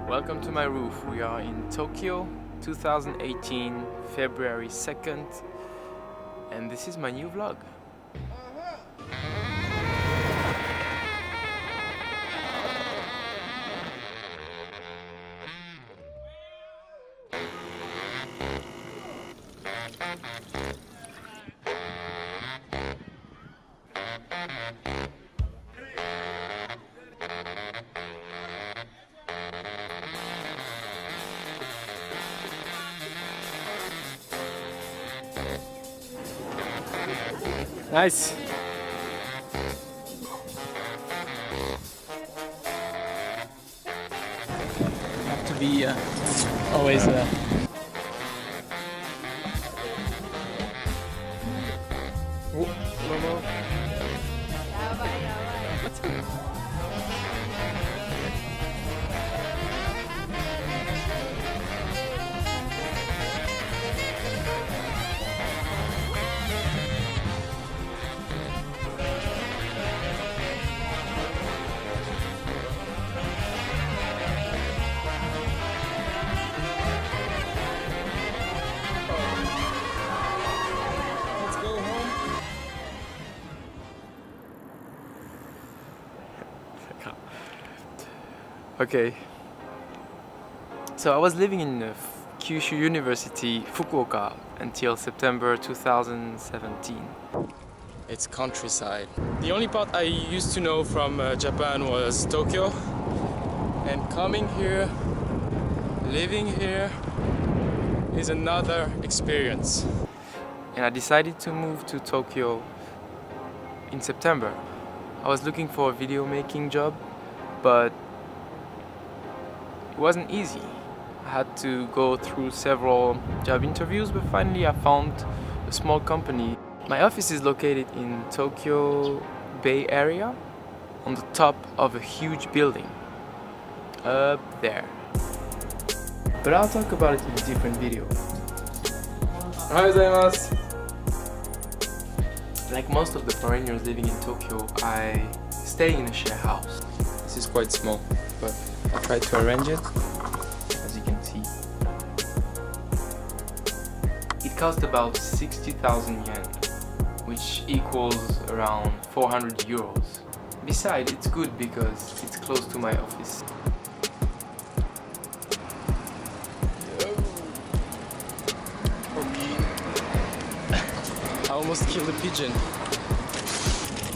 Welcome to my roof. We are in Tokyo, 2018, February 2nd, and this is my new vlog. Nice. Have to be always Okay, so I was living in Kyushu University, Fukuoka, until September 2017. It's countryside. The only part I used to know from Japan was Tokyo, and coming here, living here, is another experience. And I decided to move to Tokyo in September. I was looking for a video making job, but it wasn't easy. I had to go through several job interviews, but finally I found a small company. My office is located in Tokyo Bay Area, on the top of a huge building, up there. But I'll talk about it in a different video. Ohayou gozaimasu! Like most of the foreigners living in Tokyo, I stay in a share house. This is quite small, but I tried to arrange it, as you can see. It cost about 60,000 yen, which equals around 400 euros. Besides, it's good because it's close to my office. I almost killed a pigeon.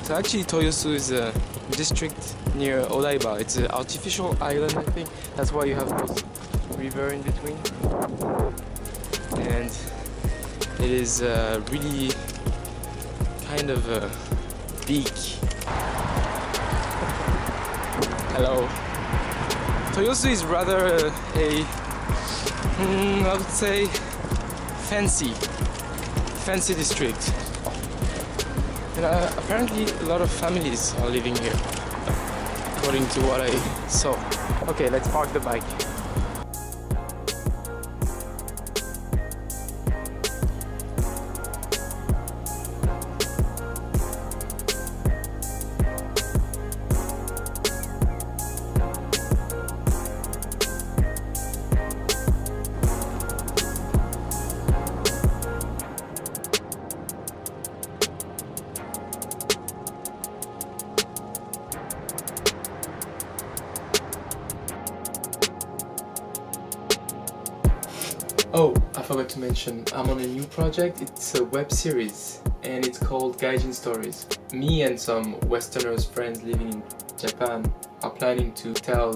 So actually Toyosu is a district near Odaiba. It's an artificial island, I think. That's why you have this river in between. And it is really kind of big. Hello. Toyosu is rather I would say fancy district. And apparently a lot of families are living here, according to what I saw. Okay, let's park the bike. Oh, I forgot to mention, I'm on a new project. It's a web series and it's called Gaijin Stories. Me and some Westerners friends living in Japan are planning to tell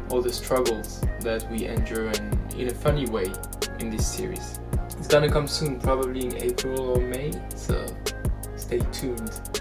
all the struggles that we endure and in a funny way in this series. It's gonna come soon, probably in April or May, so stay tuned.